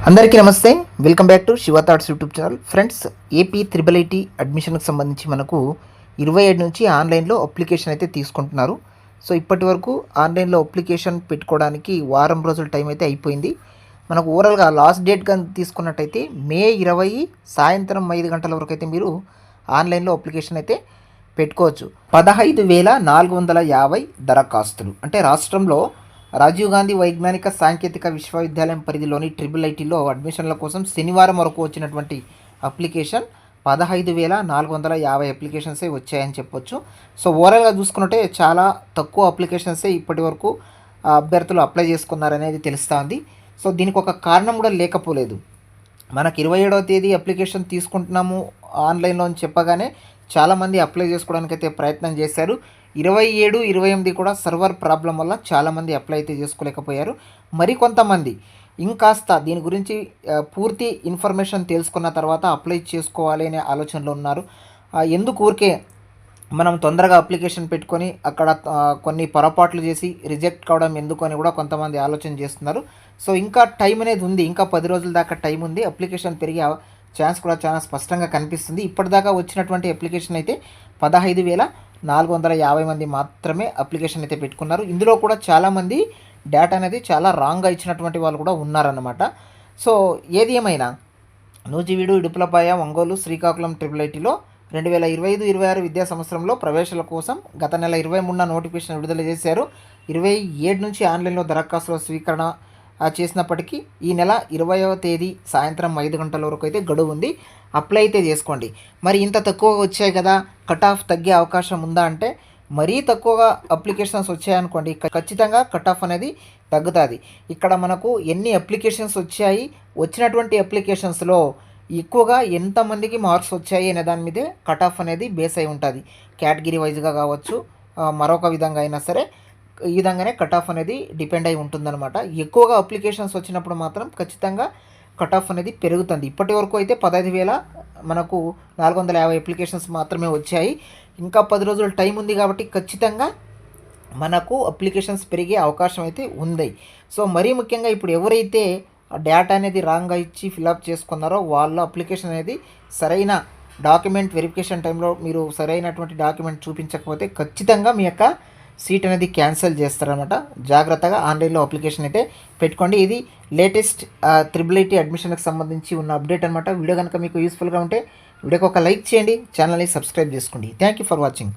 అందరికీ నమస్తే. Welcome back to Shiva thoughts YouTube channel. Friends, AP triple IT అడ్మిషన్కి సంబంధించి మనకు 27 నుంచి ఆన్లైన్లో అప్లికేషన్ అయితే తీసుకుంటున్నారు. సో ఇప్పటి వరకు ఆన్లైన్లో అప్లికేషన్ పెట్టుకోవడానికి వారం రోజుల టైం అయితే అయిపోయింది. మనకు ఓవరాల్గా లాస్ట్ డేట్ కానీ తీసుకున్నట్టయితే మే 20 సాయంత్రం 5 గంటల వరకు అయితే మీరు ఆన్లైన్లో అప్లికేషన్ అయితే పెట్టుకోవచ్చు. 15,450 దరఖాస్తులు అంటే రాష్ట్రంలో రాజీవ్ గాంధీ వైజ్ఞానిక సాంకేతిక విశ్వవిద్యాలయం పరిధిలోని ట్రిపుల్ ఐటీలో అడ్మిషన్ల కోసం శనివారం వరకు వచ్చినటువంటి అప్లికేషన్ 15,450 అప్లికేషన్సే వచ్చాయని చెప్పొచ్చు. సో ఓవరాల్గా చూసుకుంటే చాలా తక్కువ అప్లికేషన్సే ఇప్పటి వరకు అభ్యర్థులు అప్లై చేసుకున్నారనేది తెలుస్తుంది. సో దీనికి ఒక కారణం కూడా లేకపోలేదు. మనకు 27వ తేదీ అప్లికేషన్ తీసుకుంటున్నాము ఆన్లైన్లో అని చెప్పగానే చాలామంది అప్లై చేసుకోవడానికి అయితే ప్రయత్నం చేశారు. 27, 28 కూడా సర్వర్ ప్రాబ్లం వల్ల చాలామంది అప్లై అయితే చేసుకోలేకపోయారు. మరికొంతమంది ఇంకాస్త దీని గురించి పూర్తి ఇన్ఫర్మేషన్ తెలుసుకున్న తర్వాత అప్లై చేసుకోవాలి అనే ఆలోచనలో ఉన్నారు. ఎందుకు ఊరికే మనం తొందరగా అప్లికేషన్ పెట్టుకొని అక్కడ కొన్ని పొరపాట్లు చేసి రిజెక్ట్ కావడం ఎందుకు అని కూడా కొంతమంది ఆలోచన చేస్తున్నారు. సో ఇంకా టైం అనేది ఉంది, ఇంకా 10 రోజుల దాకా టైం ఉంది. అప్లికేషన్ పెరిగే ఛాన్స్ కూడా చాలా స్పష్టంగా కనిపిస్తుంది. ఇప్పటిదాకా వచ్చినటువంటి అప్లికేషన్ అయితే 15,450 మంది మాత్రమే అప్లికేషన్ అయితే పెట్టుకున్నారు. ఇందులో కూడా చాలామంది డేటా అనేది చాలా రాంగ్గా ఇచ్చినటువంటి వాళ్ళు కూడా ఉన్నారన్నమాట. సో ఏది ఏమైనా నూజివీడు, ఇడుపులపాయ, ఒంగోలు, శ్రీకాకుళం ట్రిపుల్ ఐటీలో 2025-26 విద్యా సంవత్సరంలో ప్రవేశాల కోసం గత నెల 23న నోటిఫికేషన్ విడుదల చేశారు. 27 నుంచి ఆన్లైన్లో దరఖాస్తుల స్వీకరణ చేసినప్పటికీ ఈ నెల 20వ తేదీ సాయంత్రం 5 గంటల వరకు అయితే గడువు ఉంది. అప్లై అయితే చేసుకోండి. మరి ఇంత తక్కువగా వచ్చాయి కదా, కట్ ఆఫ్ తగ్గే అవకాశం ఉందా అంటే మరీ తక్కువగా అప్లికేషన్స్ వచ్చాయనుకోండి ఖచ్చితంగా కట్ ఆఫ్ అనేది తగ్గుతుంది. ఇక్కడ మనకు ఎన్ని అప్లికేషన్స్ వచ్చాయి, వచ్చినటువంటి అప్లికేషన్స్లో ఎక్కువగా ఎంతమందికి మార్క్స్ వచ్చాయి అనే దాని మీదే కట్ ఆఫ్ అనేది బేస్ అయి ఉంటుంది. కేటగిరీ వైజ్గా కావచ్చు, మరొక విధంగా అయినా సరే ఈ విధంగానే కట్ ఆఫ్ అనేది డిపెండ్ అయి ఉంటుందన్నమాట. ఎక్కువగా అప్లికేషన్స్ వచ్చినప్పుడు మాత్రం ఖచ్చితంగా కట్ ఆఫ్ అనేది పెరుగుతుంది. ఇప్పటి వరకు అయితే 15,450 అప్లికేషన్స్ మాత్రమే వచ్చాయి. ఇంకా 10 రోజుల టైం ఉంది కాబట్టి ఖచ్చితంగా మనకు అప్లికేషన్స్ పెరిగే అవకాశం అయితే ఉంది. సో మరీ ముఖ్యంగా ఇప్పుడు ఎవరైతే డేటా అనేది రాంగ్గా ఇచ్చి ఫిల్అప్ చేసుకున్నారో వాళ్ళ అప్లికేషన్ అనేది సరైన డాక్యుమెంట్ వెరిఫికేషన్ టైంలో మీరు సరైనటువంటి డాక్యుమెంట్ చూపించకపోతే ఖచ్చితంగా మీ యొక్క సీట్ అనేది క్యాన్సిల్ చేస్తారనమాట. జాగ్రత్తగా ఆన్లైన్లో అప్లికేషన్ అయితే పెట్టుకోండి. ఇది లేటెస్ట్ త్రిబుల్ ఐటీ అడ్మిషన్కి సంబంధించి ఉన్న అప్డేట్ అనమాట. వీడియో కనుక మీకు యూస్ఫుల్గా ఉంటే వీడియోకి ఒక లైక్ చేయండి, ఛానల్ని సబ్స్క్రైబ్ చేసుకోండి. Thank you for watching.